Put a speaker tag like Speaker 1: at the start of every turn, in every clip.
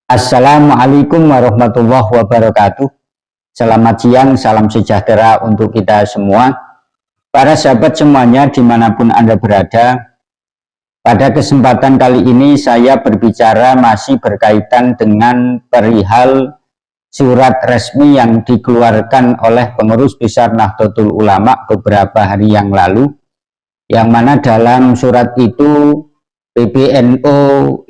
Speaker 1: Assalamualaikum warahmatullahi wabarakatuh. Selamat siang, salam sejahtera untuk kita semua. Para sahabat semuanya dimanapun Anda berada, pada kesempatan kali ini saya berbicara masih berkaitan dengan perihal surat resmi yang dikeluarkan oleh pengurus besar Nahdlatul Ulama beberapa hari yang lalu, yang mana dalam surat itu PBNU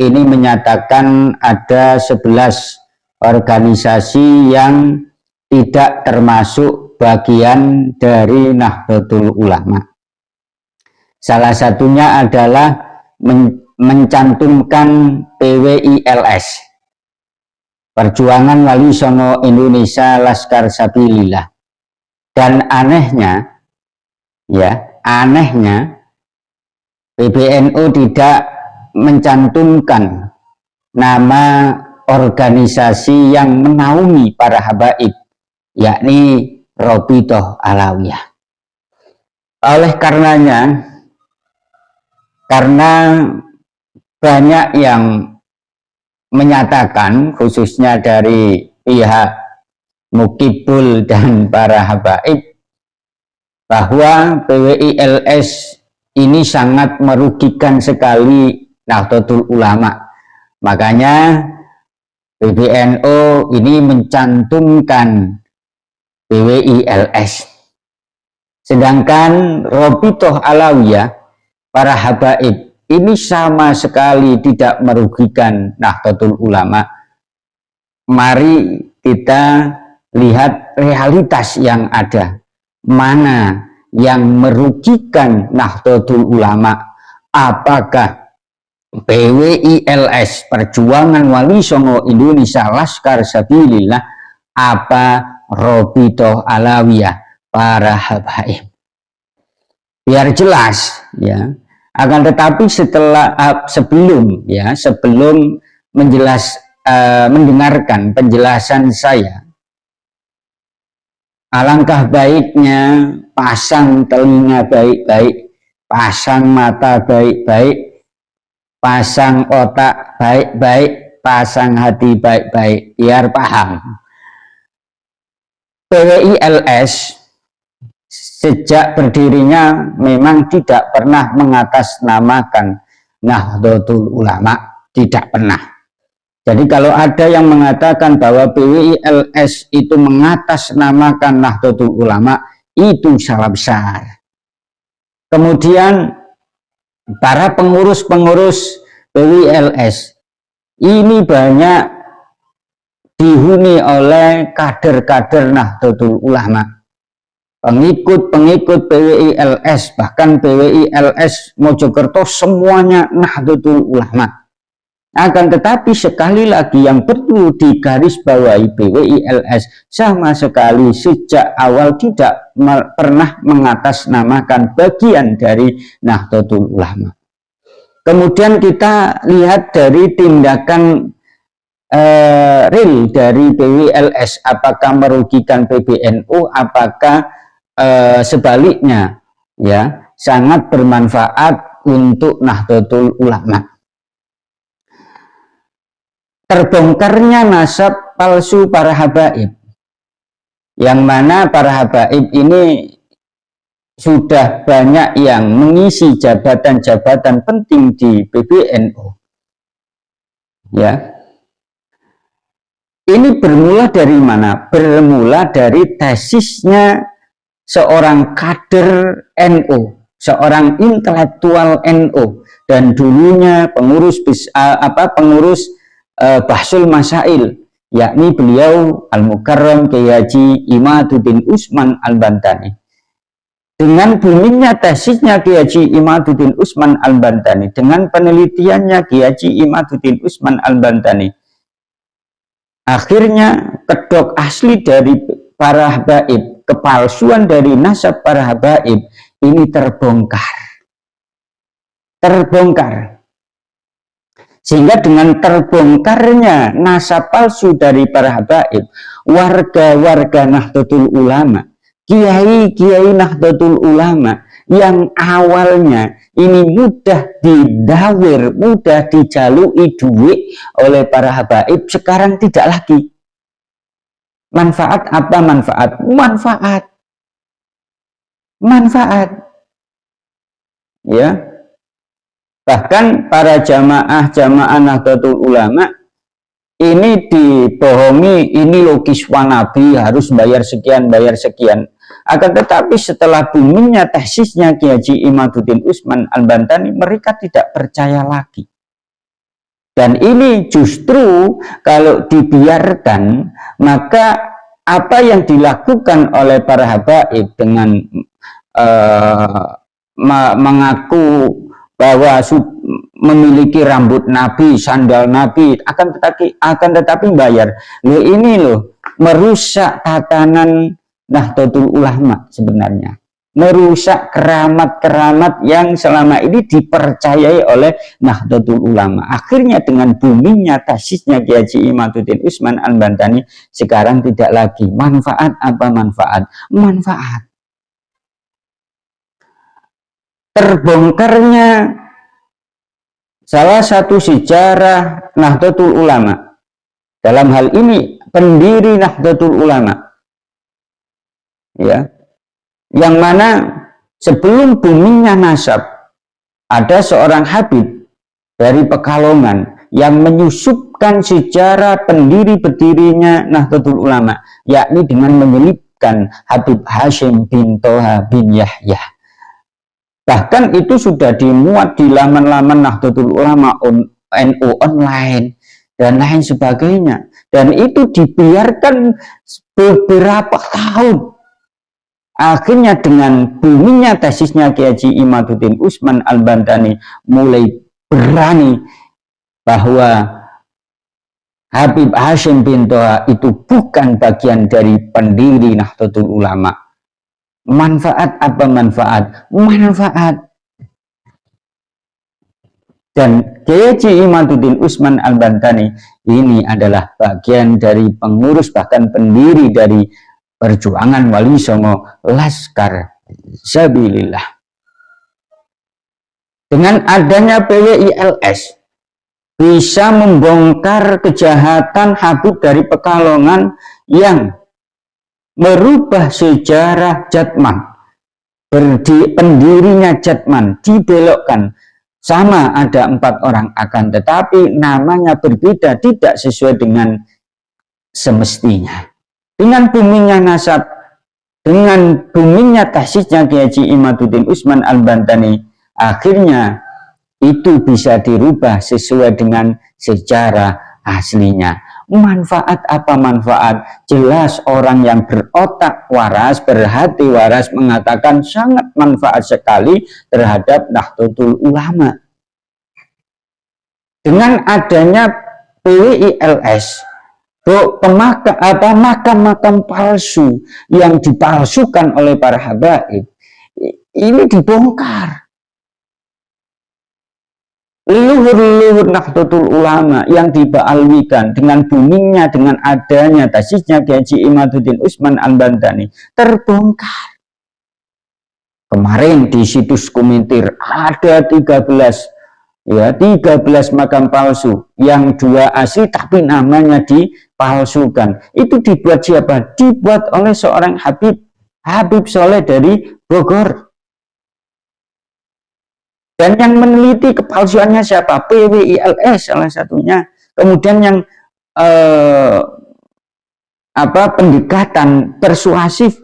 Speaker 1: ini menyatakan ada 11 organisasi yang tidak termasuk bagian dari Nahdlatul Ulama. Salah satunya adalah mencantumkan PWILS, Perjuangan Wali Songo Indonesia Laskar Sabilillah. Dan anehnya PBNU tidak mencantumkan nama organisasi yang menaungi para habaib, yakni Rabithah Alawiyah. Oleh karenanya, karena banyak yang menyatakan, khususnya dari pihak Mukibul dan para habaib, bahwa PWILS ini sangat merugikan sekali Nahdlatul Ulama. Makanya PBNU ini mencantumkan PWILS. Sedangkan Rabithah Alawiyah, para habaib, ini sama sekali tidak merugikan Nahdlatul Ulama. Mari kita lihat realitas yang ada. Mana yang merugikan Nahdlatul Ulama? Apakah PWILS, Perjuangan Wali Songo Indonesia Laskar Sabilillah, apa Rabithah Alawiyah, para habaib? Biar jelas ya. Akan tetapi sebelum mendengarkan penjelasan saya, alangkah baiknya pasang telinga baik-baik, pasang mata baik-baik, pasang otak baik-baik, pasang hati baik-baik, biar paham. PWILS sejak berdirinya memang tidak pernah mengatasnamakan Nahdlatul Ulama, tidak pernah. Jadi kalau ada yang mengatakan bahwa PWILS itu mengatasnamakan Nahdlatul Ulama, itu salah besar. Kemudian para pengurus-pengurus PWILS ini banyak dihuni oleh kader-kader Nahdlatul Ulama, pengikut-pengikut PWILS, bahkan PWILS Mojokerto semuanya Nahdlatul Ulama. Akan tetapi sekali lagi yang perlu digarisbawahi, PWILS sama sekali sejak awal tidak pernah mengatasnamakan bagian dari Nahdlatul Ulama. Kemudian kita lihat dari tindakan real dari PWILS, apakah merugikan PBNU, apakah sebaliknya ya sangat bermanfaat untuk Nahdlatul Ulama. Terbongkarnya nasab palsu para habaib, yang mana para habaib ini sudah banyak yang mengisi jabatan-jabatan penting di PBNU. Ya, ini bermula dari mana? Bermula dari tesisnya seorang kader NU, seorang intelektual NU, dan dulunya pengurus Bahsul Masail, yakni beliau Al-Mukarram Kiai Haji Imaduddin Usman Al-Bantani. Dengan bunyinya tesisnya Kiai Haji Imaduddin Usman Al-Bantani, dengan penelitiannya Kiai Haji Imaduddin Usman Al-Bantani, akhirnya kedok asli dari para habaib, kepalsuan dari nasab para habaib ini terbongkar. Sehingga dengan terbongkarnya nasab palsu dari para habaib, warga-warga Nahdlatul Ulama, kiai-kiai Nahdlatul Ulama yang awalnya ini mudah didawir, mudah dijalui duit oleh para habaib, sekarang tidak lagi. Manfaat apa manfaat? Manfaat. Ya. Bahkan para jamaah Nahdlatul Ulama ini dibohongi, ini logis Nabi harus bayar sekian. Akan tetapi setelah boomingnya tesisnya Kiai Haji Imaduddin Usman Al-Bantani, mereka tidak percaya lagi. Dan ini justru kalau dibiarkan, maka apa yang dilakukan oleh para habaib dengan mengaku bahwa memiliki rambut Nabi, sandal Nabi, akan tetapi bayar. Loh, ini loh merusak tatanan Nahdlatul Ulama sebenarnya. Merusak keramat-keramat yang selama ini dipercayai oleh Nahdlatul Ulama. Akhirnya dengan boomingnya tesisnya Kiai Haji Imaduddin Usman Al-Bantani, sekarang tidak lagi. Manfaat apa manfaat? Manfaat. Terbongkarnya salah satu sejarah Nahdlatul Ulama, dalam hal ini pendiri Nahdlatul Ulama, ya, yang mana sebelum boomingnya nasab, ada seorang habib dari Pekalongan yang menyusupkan sejarah berdirinya Nahdlatul Ulama, yakni dengan menyelipkan Habib Hashim bin Toha bin Yahya. Bahkan itu sudah dimuat di laman-laman Nahdlatul Ulama, NU online, dan lain sebagainya. Dan itu dibiarkan beberapa tahun. Akhirnya dengan boomingnya tesisnya Kiai Haji Imaduddin Usman Al-Bantani, mulai berani bahwa Habib Hashim bin Toha itu bukan bagian dari pendiri Nahdlatul Ulama. Manfaat apa manfaat? Manfaat. Dan Kiai Haji Imaduddin Usman Al-Bantani ini adalah bagian dari pengurus, bahkan pendiri dari perjuangan Wali Songo Laskar Sabilillah. Dengan adanya PWILS bisa membongkar kejahatan Habib dari Pekalongan yang merubah sejarah Jatman, pendirinya Jatman dibelokkan. Sama ada 4 orang, akan tetapi namanya berbeda, tidak sesuai dengan semestinya. Dengan boomingnya nasab, dengan boomingnya tesisnya Kiai Haji Imaduddin Usman Al-Bantani, akhirnya itu bisa dirubah sesuai dengan sejarah aslinya. Manfaat apa manfaat? Jelas orang yang berotak waras, berhati waras mengatakan sangat manfaat sekali terhadap Nahdlatul Ulama. Dengan adanya PWILS, makam-makam palsu yang dipalsukan oleh para habaib ini dibongkar. Leluhur-leluhur Nahdlatul Ulama yang dibaalwikan dengan boomingnya, dengan adanya tesisnya Kiai Haji Imaduddin Usman Al-Bantani terbongkar. Kemarin di situs Kumintir ada 13 makam palsu, yang 2 asli tapi namanya dipalsukan. Itu dibuat siapa? Dibuat oleh seorang Habib Soleh dari Bogor. Dan yang meneliti kepalsuannya siapa? PWILS salah satunya. Kemudian yang pendekatan persuasif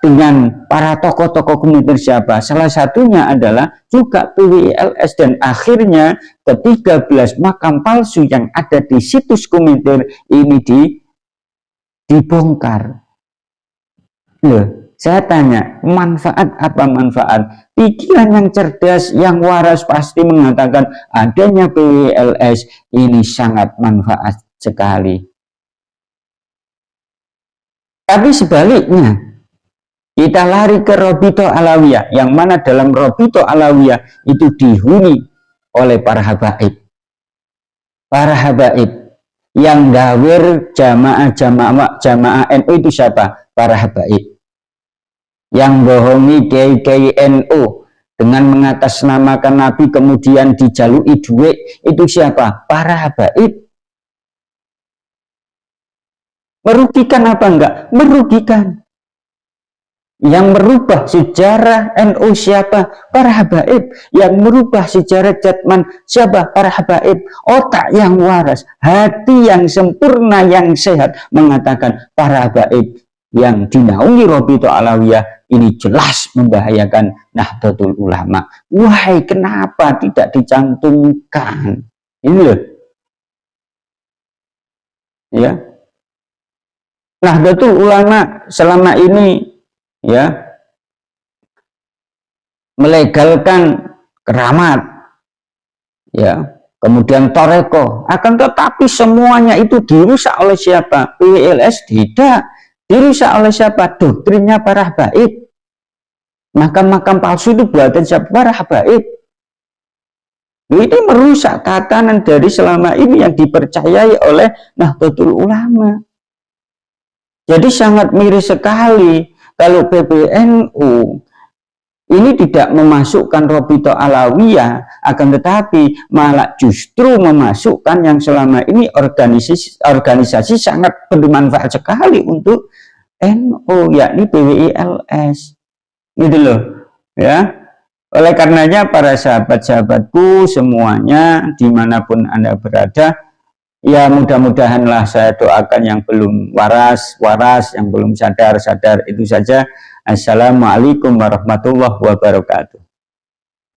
Speaker 1: dengan para tokoh-tokoh Kumintir siapa? Salah satunya adalah juga PWILS. Dan akhirnya ke-13 makam palsu yang ada di situs Kumintir ini dibongkar. Loh, saya tanya, manfaat apa manfaat? Pikiran yang cerdas, yang waras pasti mengatakan adanya PWILS ini sangat manfaat sekali. Tapi sebaliknya, kita lari ke Robito Alawiyah, yang mana dalam Robito Alawiyah itu dihuni oleh para habaib. Para habaib yang dawir jamaah NU itu siapa? Para habaib. Yang bohongi kiai NU, dengan mengatasnamakan Nabi kemudian dijalui duit, itu siapa? Para habaib. Merugikan apa enggak? Merugikan. Yang merubah sejarah NU siapa? Para habaib. Yang merubah sejarah Jatman siapa? Para habaib. Otak yang waras, hati yang sempurna, yang sehat, mengatakan para habaib yang dinaungi Robito Alawiyah ini jelas membahayakan Nahdlatul Ulama. Wahai, kenapa tidak dicantumkan? Ini loh. Ya. Nahdlatul Ulama selama ini ya melegalkan keramat, ya, kemudian toreko, akan tetapi semuanya itu dirusak oleh siapa? PWLS tidak. Dirusak oleh siapa? Doktrinnya para habaib. Makam-makam palsu itu buatan siapa? Para habaib. Ini merusak tatanan dari selama ini yang dipercayai oleh Nahdlatul Ulama. Jadi sangat miris sekali kalau PBNU ini tidak memasukkan Robito Alawiyah, akan tetapi malah justru memasukkan yang selama ini organisasi sangat bermanfaat sekali untuk NU, yakni PWILS. Gitu loh, ya. Oleh karenanya para sahabat-sahabatku semuanya dimanapun Anda berada, ya mudah-mudahanlah saya doakan yang belum waras, yang belum sadar, itu saja. Assalamualaikum warahmatullahi wabarakatuh.